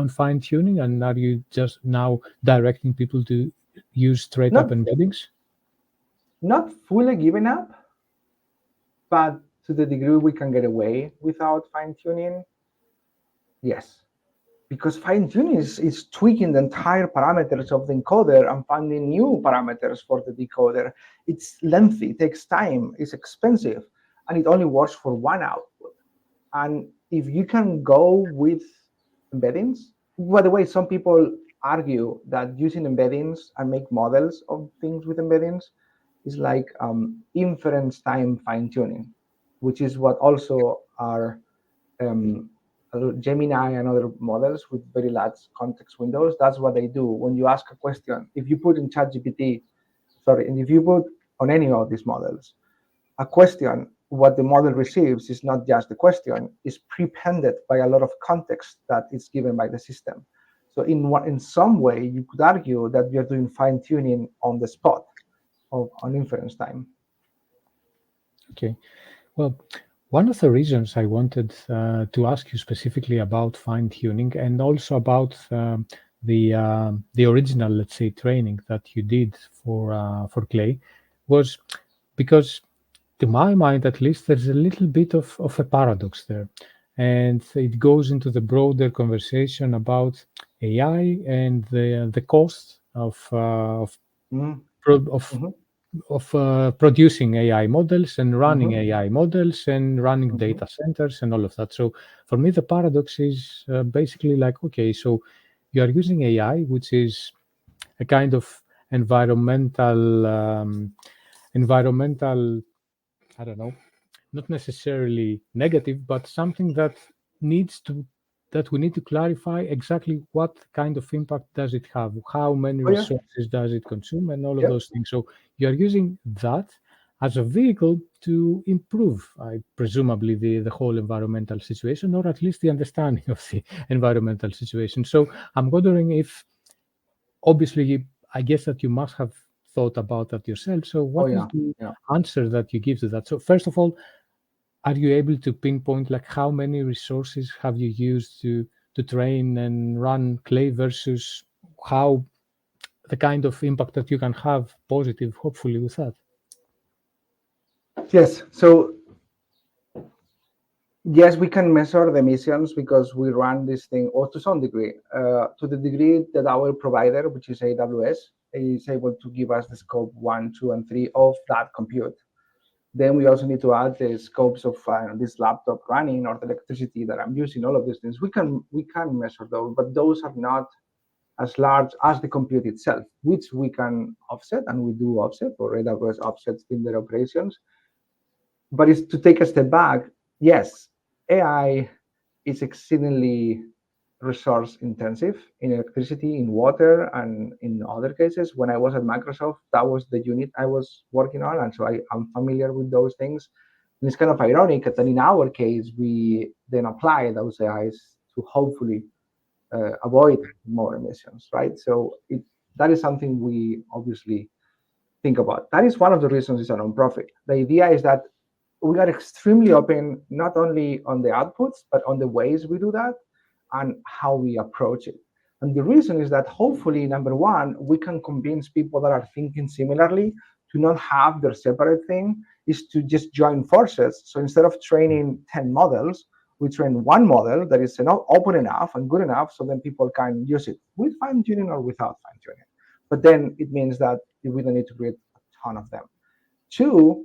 fine tuning, and are you just now directing people to use straight up Not embeddings? not fully given up, but to the degree we can get away without fine tuning, yes. Because fine tuning is tweaking the entire parameters of the encoder and finding new parameters for the decoder. It's lengthy, it takes time, it's expensive, and it only works for one output. And if you can go with embeddings, by the way, some people argue that using embeddings and make models of things with embeddings is like inference time fine tuning, which is what also our um, Gemini and other models with very large context windows. That's what they do. When you ask a question, if you put in ChatGPT, and if you put on any of these models a question, what the model receives is not just the question, is prepended by a lot of context that is given by the system. So in some way, you could argue that you're doing fine-tuning on the spot on inference time. Okay. Well, one of the reasons I wanted to ask you specifically about fine-tuning and also about the original, let's say, training that you did for Clay was because, to my mind at least, there's a little bit of a paradox there. And it goes into the broader conversation about AI and the cost of producing AI models and running AI models and running data centers and all of that. So for me, the paradox is basically like, okay, so you are using AI, which is a kind of environmental, I don't know, not necessarily negative, but something that we need to clarify exactly what kind of impact does it have, how many resources does it consume, and all of those things. So you are using that as a vehicle to improve, presumably, the whole environmental situation, or at least the understanding of the environmental situation. So I'm wondering if, obviously, I guess that you must have thought about that yourself. So what is the answer that you give to that? So first of all, are you able to pinpoint like how many resources have you used to train and run Clay versus how the kind of impact that you can have positive, hopefully, with that? Yes. So yes, we can measure the emissions because we run this thing, or to some degree, to the degree that our provider, which is AWS, is able to give us the scope 1, 2, and 3 of that compute. Then we also need to add the scopes of this laptop running or the electricity that I'm using, all of these things. We can measure those, but those are not as large as the compute itself, which we can offset, and we do offset, or AWS offsets in their operations. But it's to take a step back. Yes, AI is exceedingly resource intensive in electricity, in water, and in other cases. When I was at Microsoft, that was the unit I was working on, and so I'm familiar with those things. And it's kind of ironic that in our case, we then apply those AIs to hopefully avoid more emissions, right? So that is something we obviously think about. That is one of the reasons it's a nonprofit. The idea is that we are extremely open, not only on the outputs, but on the ways we do that and how we approach it. And the reason is that hopefully, number one, we can convince people that are thinking similarly to not have their separate thing, is to just join forces. So instead of training 10 models, we train one model that is open enough and good enough so then people can use it with fine-tuning or without fine-tuning. But then it means that we don't need to create a ton of them. Two,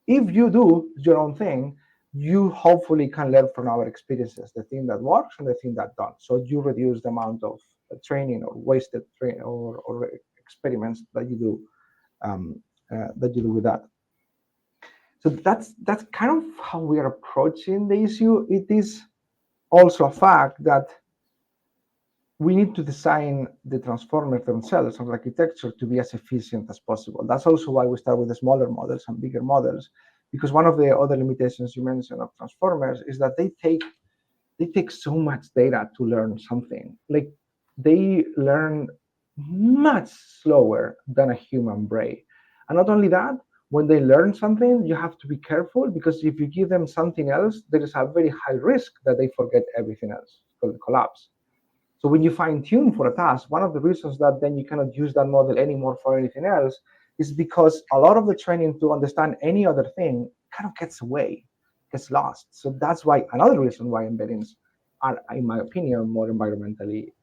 if you do your own thing, you hopefully can learn from our experiences, the thing that works and the thing that don't. So you reduce the amount of training or wasted training or experiments that you do with that. So that's kind of how we are approaching the issue. It is also a fact that we need to design the transformers themselves or architecture to be as efficient as possible. That's also why we start with the smaller models and bigger models, because one of the other limitations you mentioned of transformers is that they take so much data to learn something. Like they learn much slower than a human brain. And not only that, when they learn something, you have to be careful, because if you give them something else, there is a very high risk that they forget everything else. It's called collapse. So when you fine tune for a task, one of the reasons that then you cannot use that model anymore for anything else is because a lot of the training to understand any other thing kind of gets away, gets lost. So that's why another reason why embeddings are, in my opinion, more environmentally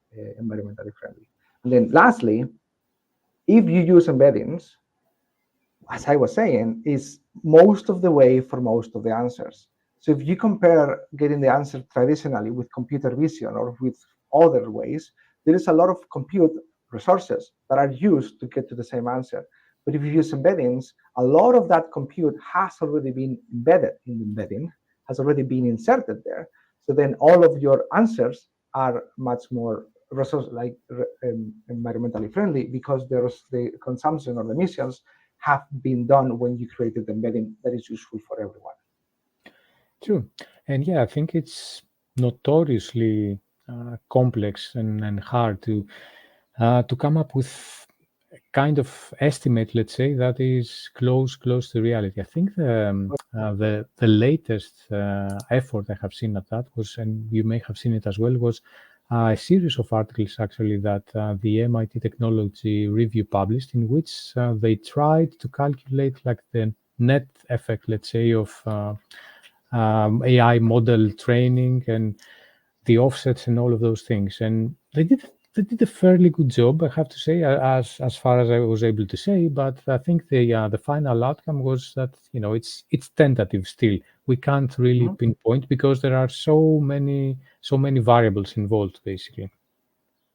friendly. And then lastly, if you use embeddings, as I was saying, is most of the way for most of the answers. So if you compare getting the answer traditionally with computer vision or with other ways, there is a lot of compute resources that are used to get to the same answer. But if you use embeddings, a lot of that compute has already been embedded in the embedding, has already been inserted there. So then all of your answers are much more environmentally friendly because the consumption or the emissions have been done when you created the embedding that is useful for everyone. True. And yeah, I think it's notoriously complex and hard to come up with a kind of estimate, let's say, that is close to reality. I think the latest effort I have seen at that was, and you may have seen it as well, was a series of articles actually that the MIT Technology Review published, in which they tried to calculate like the net effect, let's say, of AI model training and the offsets and all of those things. And they did a fairly good job, I have to say, as far as I was able to say. But I think the final outcome was that it's tentative still. We can't really pinpoint because there are so many variables involved, basically.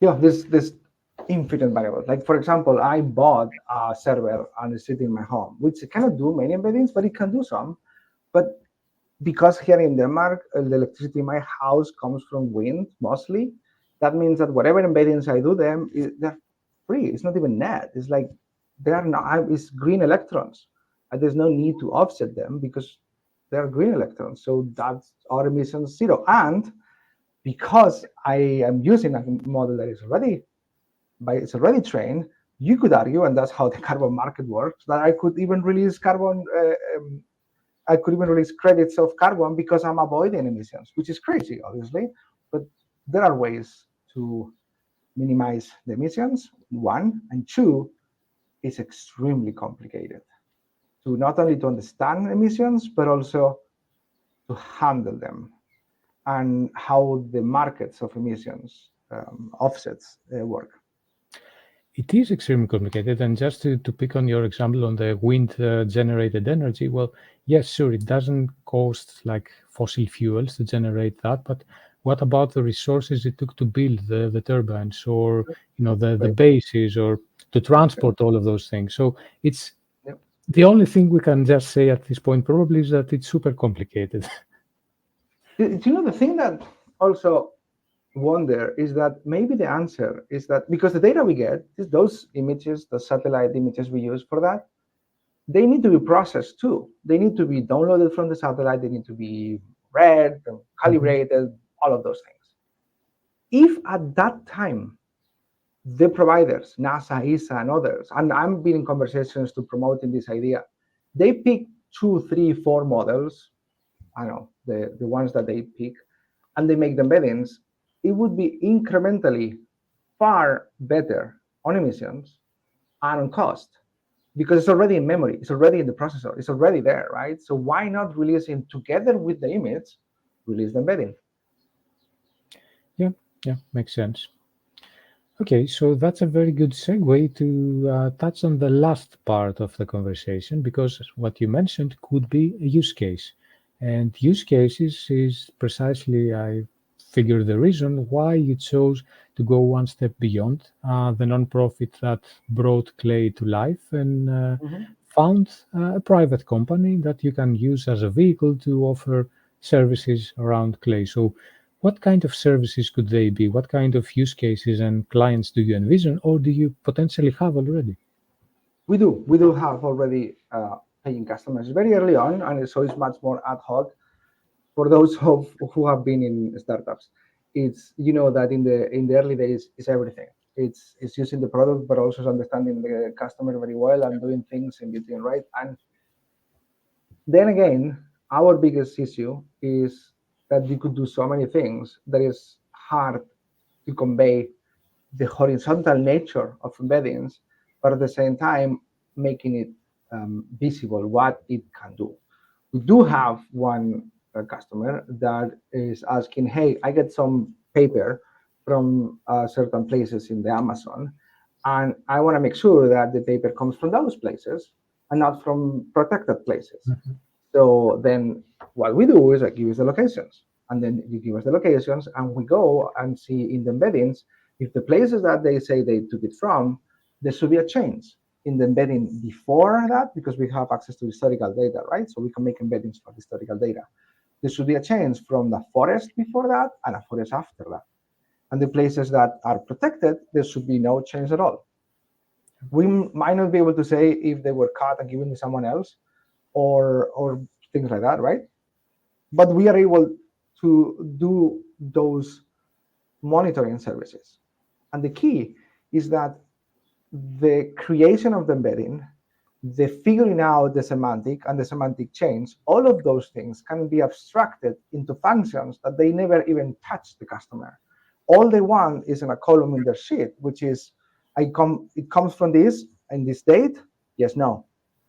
Yeah, there's infinite variables. Like for example, I bought a server and it's sitting in my home, which cannot do many embeddings, but it can do some. But because here in Denmark, the electricity in my house comes from wind mostly, that means that whatever embeddings I do them, they're free. It's not even net. It's like they are not. It's green electrons. And there's no need to offset them because they're green electrons. So that's our emissions zero. And because I am using a model that is it's already trained, you could argue, and that's how the carbon market works, that I could even release credits of carbon because I'm avoiding emissions, which is crazy, obviously. But there are ways to minimize the emissions, one, and two, it's extremely complicated to not only to understand emissions, but also to handle them and how the markets of emissions offsets work. It is extremely complicated. And just to pick on your example on the wind generated energy, well, yes, sure, it doesn't cost like fossil fuels to generate that, but what about the resources it took to build the turbines, or the bases, or to transport all of those things? So it's the only thing we can just say at this point probably is that it's super complicated. Do you know the thing that also wonder is that maybe the answer is that because the data we get, those images, the satellite images we use for that, they need to be processed too. They need to be downloaded from the satellite. They need to be read and calibrated, all of those things. If at that time, the providers, NASA, ESA, and others, and I'm been in conversations to promoting this idea, they pick 2, 3, 4 models, I don't know, the ones that they pick, and they make the embeddings, it would be incrementally far better on emissions and on cost because it's already in memory, it's already in the processor, it's already there, right? So why not release it together with the image, release the embedding? Yeah, makes sense. Okay, so that's a very good segue to touch on the last part of the conversation, because what you mentioned could be a use case. And use cases is precisely, I figure, the reason why you chose to go one step beyond the nonprofit that brought clay to life and found a private company that you can use as a vehicle to offer services around clay. So what kind of services could they be? What kind of use cases and clients do you envision, or do you potentially have already? We do have already paying customers very early on, and so it's much more ad hoc. For those who have been in startups, it's that in the early days is everything. It's using the product, but also understanding the customer very well and doing things in between, right? And then again, our biggest issue is that you could do so many things that is hard to convey the horizontal nature of embeddings, but at the same time making it visible what it can do. We do have one customer that is asking, hey, I get some paper from certain places in the Amazon, and I want to make sure that the paper comes from those places and not from protected places. So then what we do is I give you the locations, and then you give us the locations, and we go and see in the embeddings, if the places that they say they took it from, there should be a change in the embedding before that, because we have access to historical data, right? So we can make embeddings for historical data. there should be a change from the forest before that and a forest after that. And the places that are protected, there should be no change at all. We might not be able to say if they were cut and given to someone else or things like that, right? But we are able to do those monitoring services. And the key is that the creation of the embedding, the figuring out the semantic and the semantic change, all of those things can be abstracted into functions that they never even touch the customer. All they want is in a column in their sheet, which is, it comes from this and this date, yes, no.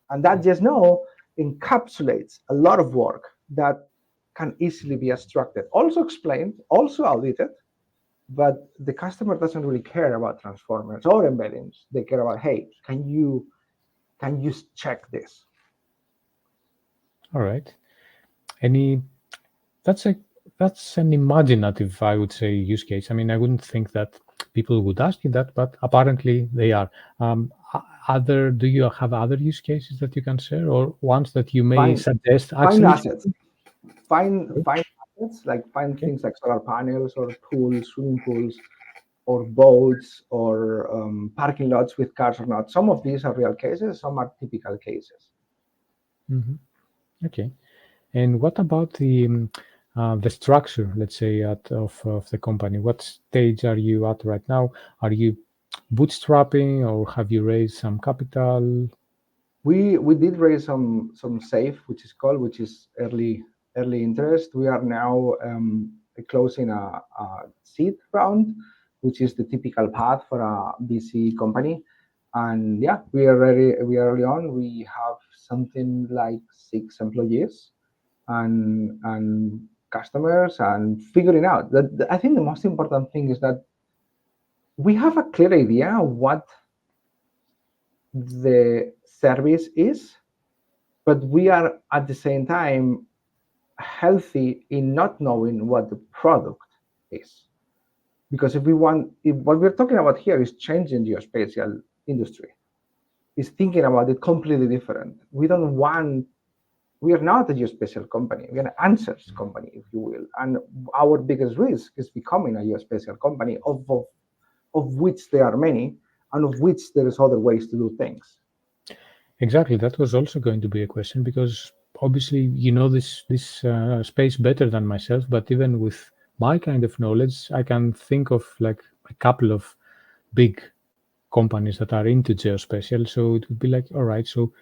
And that yes, no encapsulates a lot of work that can easily be abstracted, also explained, also audited, but the customer doesn't really care about transformers or embeddings. They care about, hey, can you check this? All right. That's an imaginative, I would say, use case. I mean, I wouldn't think that people would ask you that, but apparently they are. Do you have other use cases that you can share, or ones that you may suggest? Find assets. Find assets, like find things like solar panels or pools, swimming pools, or boats, or parking lots with cars or not. Some of these are real cases, some are typical cases. Okay. And what about the structure, let's say, of the company? What stage are you at right now? Are you bootstrapping, or have you raised some capital? We did raise some SAFE, which is early interest. We are now closing a seed round, which is the typical path for a VC company. And yeah, we are early on. We have something like 6 employees and customers, and figuring out that. I think the most important thing is that we have a clear idea of what the service is, but we are at the same time healthy in not knowing what the product is. Because if what we're talking about here is changing the geospatial industry, is thinking about it completely different. We are not a geospatial company. We're an answers company, if you will. And our biggest risk is becoming a geospatial company, of which there are many, and of which there is other ways to do things. Exactly. That was also going to be a question, because obviously you know this space better than myself, but even with my kind of knowledge, I can think of like a couple of big companies that are into geospatial. So it would be like, all right, so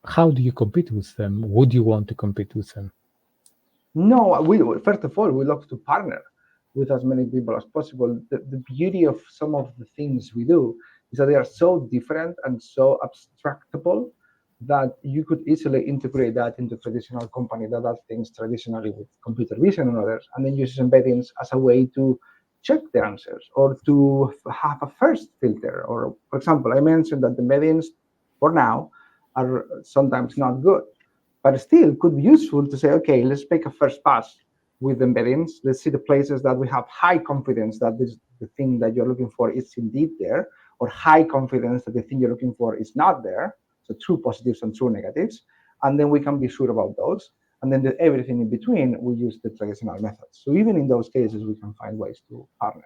how do you compete with them? Would you want to compete with them? No, first of all, we love to partner with as many people as possible. The beauty of some of the things we do is that they are so different and so abstractable that you could easily integrate that into traditional company that does things traditionally with computer vision and others, and then uses embeddings as a way to check the answers or to have a first filter. Or, for example, I mentioned that the embeddings for now are sometimes not good, but still could be useful to say, okay, let's make a first pass with embeddings. Let's see the places that we have high confidence that the thing that you're looking for is indeed there, or high confidence that the thing you're looking for is not there. So true positives and true negatives. And then we can be sure about those. And then everything in between, we use the traditional methods. So even in those cases, we can find ways to partner.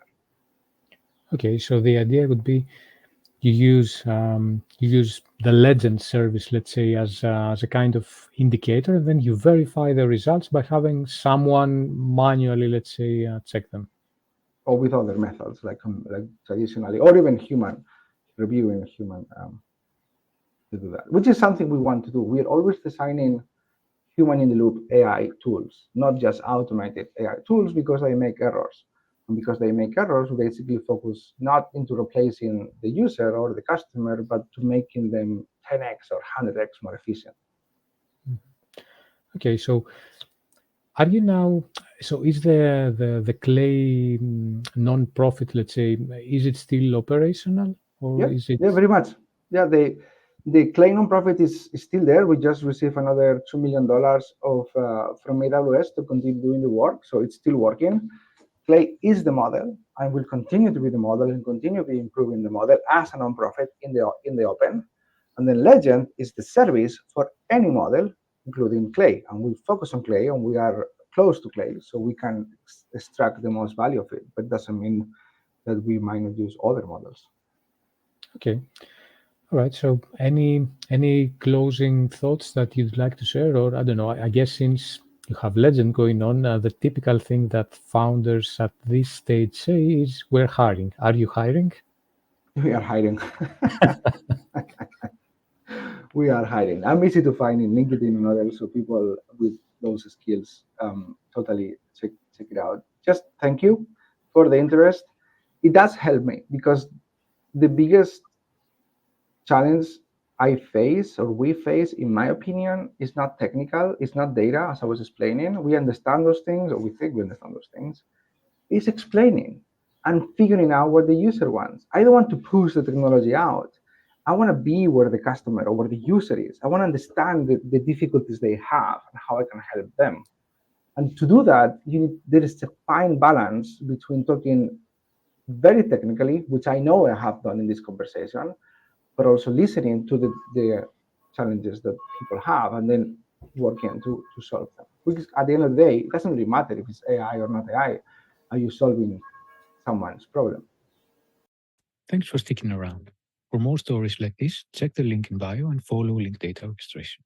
Okay, so the idea would be you use the legend service, let's say, as a kind of indicator. Then you verify the results by having someone manually, let's say, check them. Or with other methods, like traditionally, or even human reviewing human to do that, which is something we want to do. We are always designing human in the loop AI tools, not just automated AI tools, because they make errors. And because they make errors, we basically focus not into replacing the user or the customer, but to making them 10x or 100x more efficient. Okay, so are you now? So is the Clay non-profit, let's say, is it still operational, or is it? Yeah, very much. Yeah, the Clay nonprofit is still there. We just received another $2 million from AWS to continue doing the work, so it's still working. Clay is the model and will continue to be the model and continue to be improving the model as a nonprofit in the open. And then Legend is the service for any model including clay. And we focus on clay, and we are close to clay, so we can extract the most value of it. But doesn't mean that we might not use other models. Okay. All right. So any closing thoughts that you'd like to share? Or I don't know, I guess since you have Legend going on, the typical thing that founders at this stage say is we're hiring. Are you hiring? We are hiding. We are hiding. I'm easy to find in LinkedIn and others, so people with those skills totally check it out. Just thank you for the interest. It does help me because the biggest challenge I face or we face, in my opinion, is not technical, it's not data, as I was explaining. We understand those things, or we think we understand those things. It's explaining and figuring out what the user wants. I don't want to push the technology out. I want to be where the customer or where the user is. I want to understand the difficulties they have and how I can help them. And to do that, there is a fine balance between talking very technically, which I know I have done in this conversation, but also listening to the challenges that people have and then working to solve them. Because at the end of the day, it doesn't really matter if it's AI or not AI. Are you solving someone's problem? Thanks for sticking around. For more stories like this, check the link in bio and follow Link Data Orchestration.